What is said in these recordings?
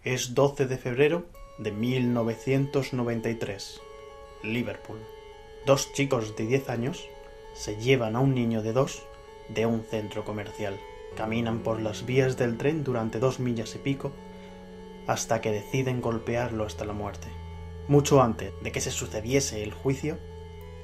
Es 12 de febrero de 1993. Liverpool. Dos chicos de 10 años se llevan a un niño de 2 de un centro comercial. Caminan por las vías del tren durante 2 millas y pico hasta que deciden golpearlo hasta la muerte. Mucho antes de que se sucediese el juicio,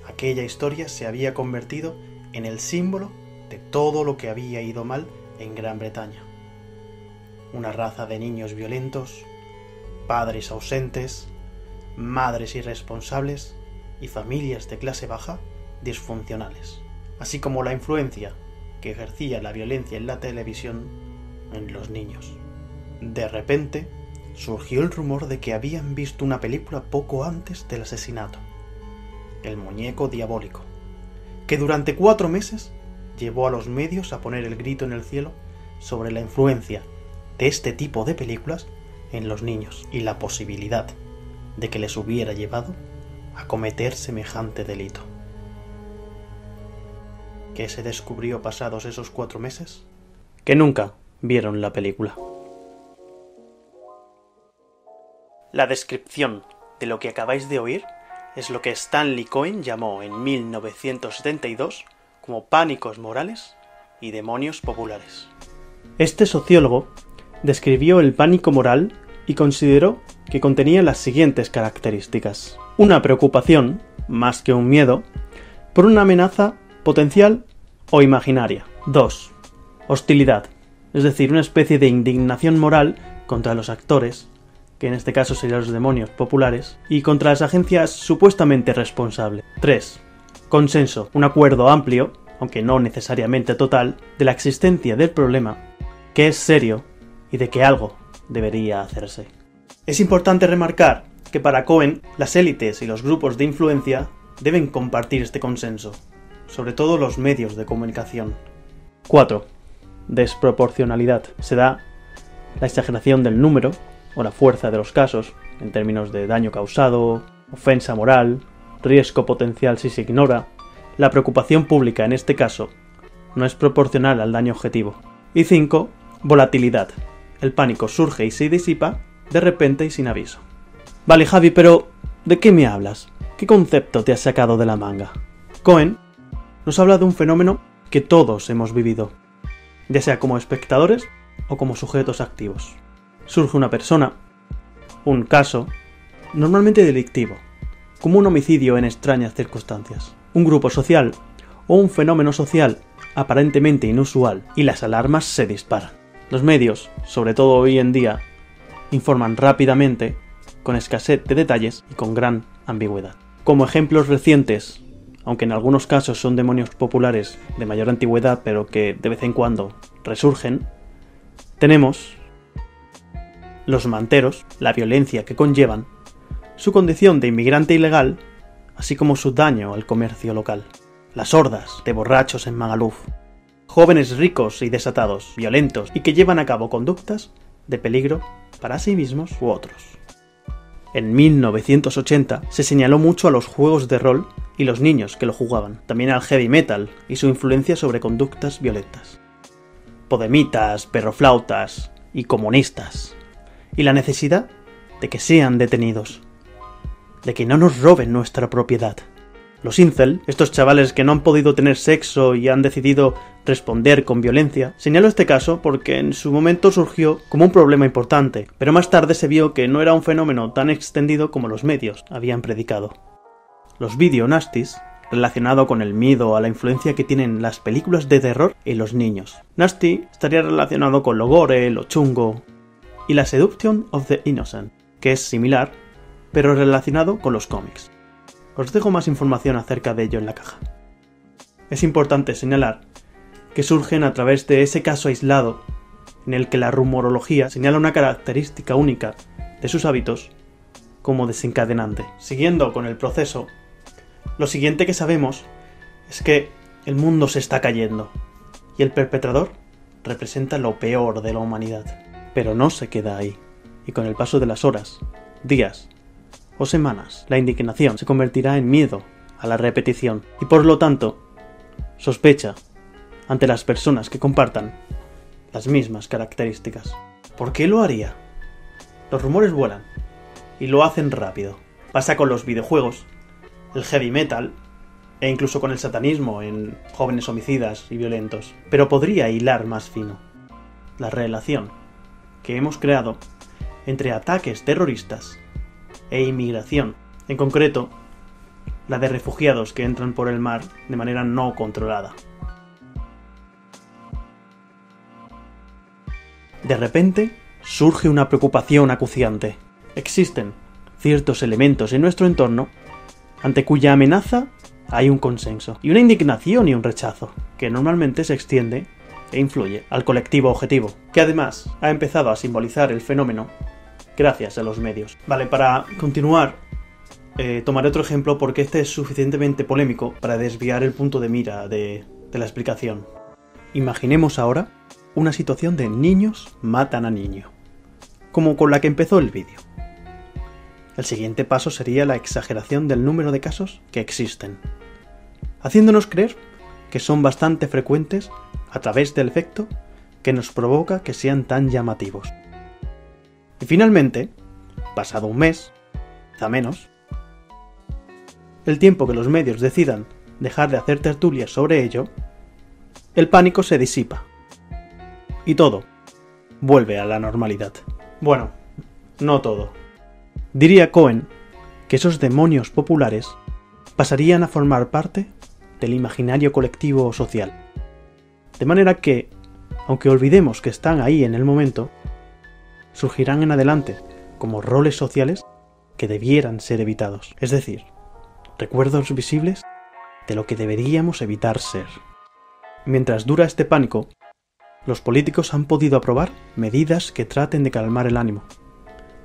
aquella historia se había convertido en el símbolo de todo lo que había ido mal en Gran Bretaña. Una raza de niños violentos, padres ausentes, madres irresponsables y familias de clase baja disfuncionales, así como la influencia que ejercía la violencia en la televisión en los niños. De repente, surgió el rumor de que habían visto una película poco antes del asesinato, El muñeco diabólico, que durante 4 meses llevó a los medios a poner el grito en el cielo sobre la influencia de este tipo de películas en los niños y la posibilidad de que les hubiera llevado a cometer semejante delito. ¿Qué se descubrió pasados esos 4 meses? Que nunca vieron la película. La descripción de lo que acabáis de oír es lo que Stanley Cohen llamó en 1972 como pánicos morales y demonios populares. Este sociólogo describió el pánico moral y consideró que contenía las siguientes características: una preocupación, más que un miedo, por una amenaza potencial o imaginaria. 2. Hostilidad, es decir, una especie de indignación moral contra los actores, que en este caso serían los demonios populares, y contra las agencias supuestamente responsables. 3. Consenso, un acuerdo amplio, aunque no necesariamente total, de la existencia del problema, que es serio y de que algo debería hacerse. Es importante remarcar que para Cohen, las élites y los grupos de influencia deben compartir este consenso, sobre todo los medios de comunicación. 4. Desproporcionalidad. Se da la exageración del número o la fuerza de los casos, en términos de daño causado, ofensa moral, riesgo potencial si se ignora. La preocupación pública en este caso no es proporcional al daño objetivo. Y 5. Volatilidad. El pánico surge y se disipa de repente y sin aviso. Vale, Javi, pero ¿de qué me hablas? ¿Qué concepto te has sacado de la manga? Cohen nos habla de un fenómeno que todos hemos vivido, ya sea como espectadores o como sujetos activos. Surge una persona, un caso, normalmente delictivo, como un homicidio en extrañas circunstancias, un grupo social o un fenómeno social aparentemente inusual, y las alarmas se disparan. Los medios, sobre todo hoy en día, informan rápidamente, con escasez de detalles y con gran ambigüedad. Como ejemplos recientes, aunque en algunos casos son demonios populares de mayor antigüedad pero que de vez en cuando resurgen, tenemos los manteros, la violencia que conllevan, su condición de inmigrante ilegal, así como su daño al comercio local, las hordas de borrachos en Magaluf, jóvenes ricos y desatados, violentos y que llevan a cabo conductas de peligro para sí mismos u otros. En 1980 se señaló mucho a los juegos de rol y los niños que lo jugaban, también al heavy metal y su influencia sobre conductas violentas, podemitas, perroflautas y comunistas, y la necesidad de que sean detenidos, de que no nos roben nuestra propiedad. Los incel, estos chavales que no han podido tener sexo y han decidido responder con violencia, señalo este caso porque en su momento surgió como un problema importante, pero más tarde se vio que no era un fenómeno tan extendido como los medios habían predicado. Los video nasties, relacionado con el miedo a la influencia que tienen las películas de terror en los niños. Nasty estaría relacionado con lo gore, lo chungo, y la Seduction of the Innocent, que es similar, pero relacionado con los cómics. Os dejo más información acerca de ello en la caja. Es importante señalar que surgen a través de ese caso aislado en el que la rumorología señala una característica única de sus hábitos como desencadenante. Siguiendo con el proceso, lo siguiente que sabemos es que el mundo se está cayendo y el perpetrador representa lo peor de la humanidad. Pero no se queda ahí, y con el paso de las horas, días o semanas, la indignación se convertirá en miedo a la repetición y por lo tanto sospecha ante las personas que compartan las mismas características. ¿Por qué lo haría? Los rumores vuelan, y lo hacen rápido. Pasa con los videojuegos, el heavy metal, e incluso con el satanismo en jóvenes homicidas y violentos. Pero podría hilar más fino. La relación que hemos creado entre ataques terroristas e inmigración, en concreto, la de refugiados que entran por el mar de manera no controlada. De repente, surge una preocupación acuciante. Existen ciertos elementos en nuestro entorno ante cuya amenaza hay un consenso, y una indignación y un rechazo, que normalmente se extiende e influye al colectivo objetivo, que además ha empezado a simbolizar el fenómeno gracias a los medios. Vale, para continuar, tomaré otro ejemplo porque este es suficientemente polémico para desviar el punto de mira de la explicación. Imaginemos ahora una situación de niños matan a niño, como con la que empezó el vídeo. El siguiente paso sería la exageración del número de casos que existen, haciéndonos creer que son bastante frecuentes a través del efecto que nos provoca que sean tan llamativos. Y finalmente, pasado un mes, quizá menos, el tiempo que los medios decidan dejar de hacer tertulias sobre ello, el pánico se disipa y todo vuelve a la normalidad. Bueno, no todo. Diría Cohen que esos demonios populares pasarían a formar parte del imaginario colectivo o social. De manera que, aunque olvidemos que están ahí en el momento, surgirán en adelante como roles sociales que debieran ser evitados. Es decir, recuerdos visibles de lo que deberíamos evitar ser. Mientras dura este pánico, los políticos han podido aprobar medidas que traten de calmar el ánimo,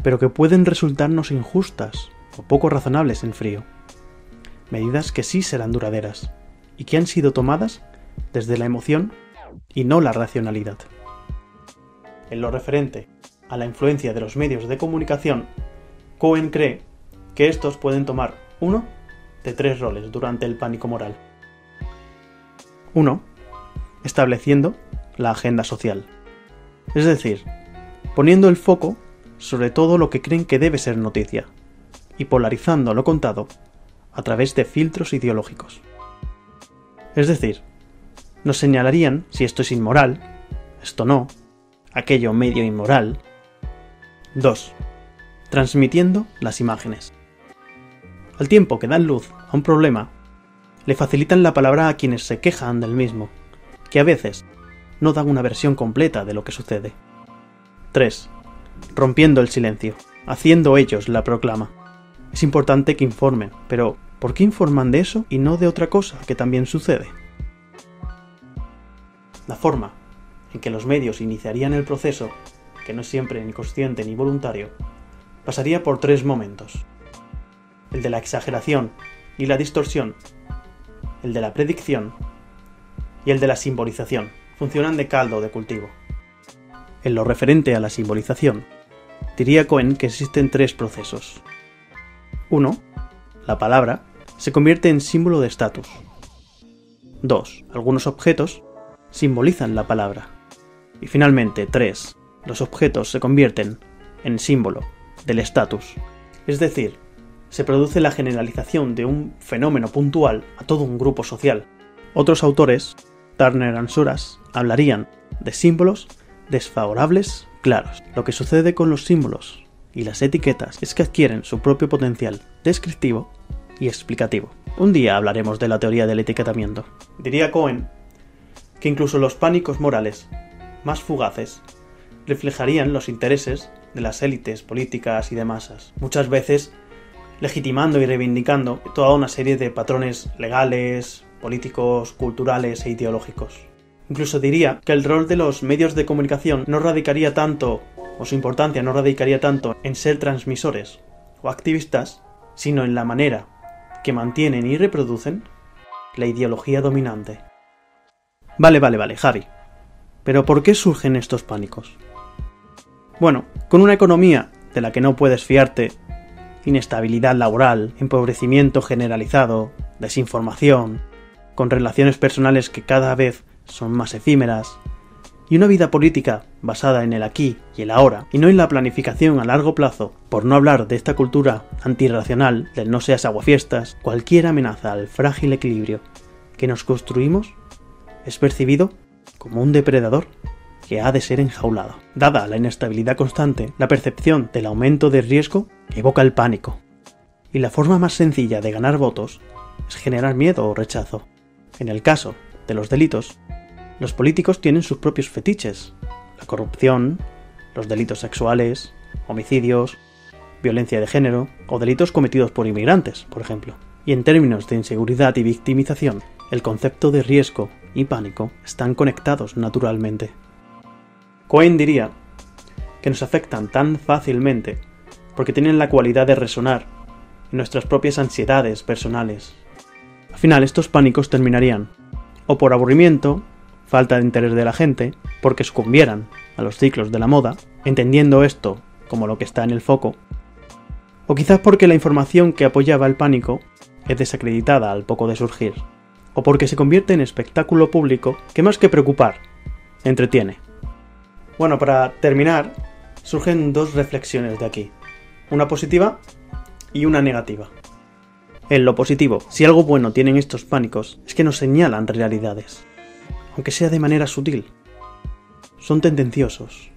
pero que pueden resultarnos injustas o poco razonables en frío. Medidas que sí serán duraderas y que han sido tomadas desde la emoción y no la racionalidad. En lo referente a la influencia de los medios de comunicación, Cohen cree que estos pueden tomar uno de tres roles durante el pánico moral. 1. Estableciendo la agenda social. Es decir, poniendo el foco sobre todo lo que creen que debe ser noticia, y polarizando lo contado a través de filtros ideológicos. Es decir, nos señalarían si esto es inmoral, esto no, aquello medio inmoral. 2. Transmitiendo las imágenes. Al tiempo que dan luz a un problema, le facilitan la palabra a quienes se quejan del mismo, que a veces no dan una versión completa de lo que sucede. 3. Rompiendo el silencio, haciendo ellos la proclama. Es importante que informen, pero ¿por qué informan de eso y no de otra cosa que también sucede? La forma en que los medios iniciarían el proceso, que no es siempre ni consciente ni voluntario, pasaría por tres momentos: el de la exageración y la distorsión, el de la predicción y el de la simbolización. Funcionan de caldo de cultivo. En lo referente a la simbolización, diría Cohen que existen tres procesos. 1. La palabra se convierte en símbolo de estatus. 2. Algunos objetos simbolizan la palabra. Y finalmente, 3. Los objetos se convierten en símbolo del estatus. Es decir, se produce la generalización de un fenómeno puntual a todo un grupo social. Otros autores, Turner and Suras, hablarían de símbolos desfavorables claros. Lo que sucede con los símbolos y las etiquetas es que adquieren su propio potencial descriptivo y explicativo. Un día hablaremos de la teoría del etiquetamiento. Diría Cohen que incluso los pánicos morales más fugaces reflejarían los intereses de las élites políticas y de masas, muchas veces legitimando y reivindicando toda una serie de patrones legales, políticos, culturales e ideológicos. Incluso diría que el rol de los medios de comunicación no radicaría tanto, o su importancia no radicaría tanto en ser transmisores o activistas, sino en la manera que mantienen y reproducen la ideología dominante. Vale, Javi. ¿Pero por qué surgen estos pánicos? Bueno, con una economía de la que no puedes fiarte, inestabilidad laboral, empobrecimiento generalizado, desinformación, con relaciones personales que cada vez son más efímeras, Y una vida política basada en el aquí y el ahora, y no en la planificación a largo plazo, por no hablar de esta cultura antirracional del no seas aguafiestas, cualquier amenaza al frágil equilibrio que nos construimos es percibido como un depredador que ha de ser enjaulado. Dada la inestabilidad constante, la percepción del aumento de riesgo evoca el pánico. Y la forma más sencilla de ganar votos es generar miedo o rechazo. En el caso de los delitos, los políticos tienen sus propios fetiches: la corrupción, los delitos sexuales, homicidios, violencia de género o delitos cometidos por inmigrantes, por ejemplo. Y en términos de inseguridad y victimización, el concepto de riesgo y pánico están conectados naturalmente. Cohen diría que nos afectan tan fácilmente porque tienen la cualidad de resonar en nuestras propias ansiedades personales. Al final, estos pánicos terminarían o por aburrimiento, falta de interés de la gente, porque sucumbieran a los ciclos de la moda, entendiendo esto como lo que está en el foco, o quizás porque la información que apoyaba el pánico es desacreditada al poco de surgir, o porque se convierte en espectáculo público que más que preocupar, entretiene. Bueno, para terminar, surgen dos reflexiones de aquí, una positiva y una negativa. En lo positivo, si algo bueno tienen estos pánicos, es que nos señalan realidades, aunque sea de manera sutil. Son tendenciosos,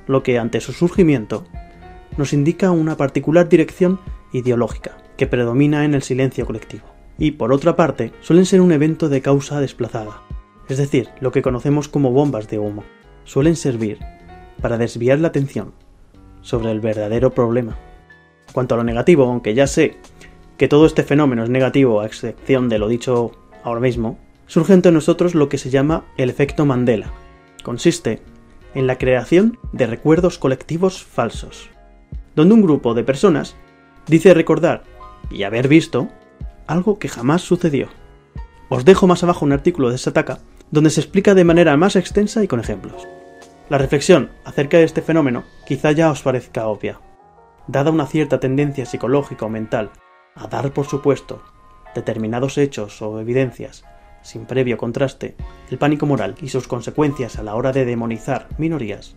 lo que ante su surgimiento nos indica una particular dirección ideológica que predomina en el silencio colectivo. Y por otra parte, suelen ser un evento de causa desplazada, es decir, lo que conocemos como bombas de humo. Suelen servir para desviar la atención sobre el verdadero problema. Cuanto a lo negativo, aunque ya sé que todo este fenómeno es negativo a excepción de lo dicho ahora mismo, surge entre nosotros lo que se llama el efecto Mandela. Consiste en la creación de recuerdos colectivos falsos, donde un grupo de personas dice recordar y haber visto algo que jamás sucedió. Os dejo más abajo un artículo de Sataka donde se explica de manera más extensa y con ejemplos. La reflexión acerca de este fenómeno quizá ya os parezca obvia. Dada una cierta tendencia psicológica o mental a dar por supuesto determinados hechos o evidencias sin previo contraste, el pánico moral y sus consecuencias a la hora de demonizar minorías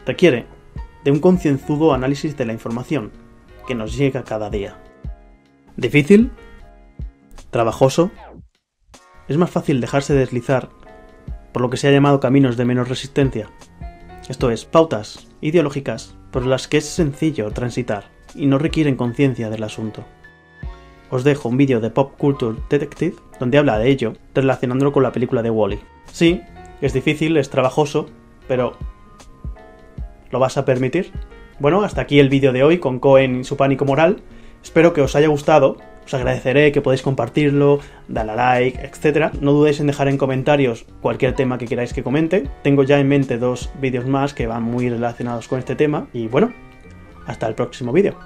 requiere de un concienzudo análisis de la información que nos llega cada día. ¿Difícil? ¿Trabajoso? Es más fácil dejarse deslizar por lo que se ha llamado caminos de menos resistencia, esto es, pautas ideológicas por las que es sencillo transitar y no requieren conciencia del asunto. Os dejo un vídeo de Pop Culture Detective donde habla de ello, relacionándolo con la película de Wall-E. Sí, es difícil, es trabajoso, pero ¿lo vas a permitir? Bueno, hasta aquí el vídeo de hoy con Cohen y su pánico moral. Espero que os haya gustado. Os agradeceré que podáis compartirlo, darle a like, etc. No dudéis en dejar en comentarios cualquier tema que queráis que comente. Tengo ya en mente 2 vídeos más que van muy relacionados con este tema. Y bueno, hasta el próximo vídeo.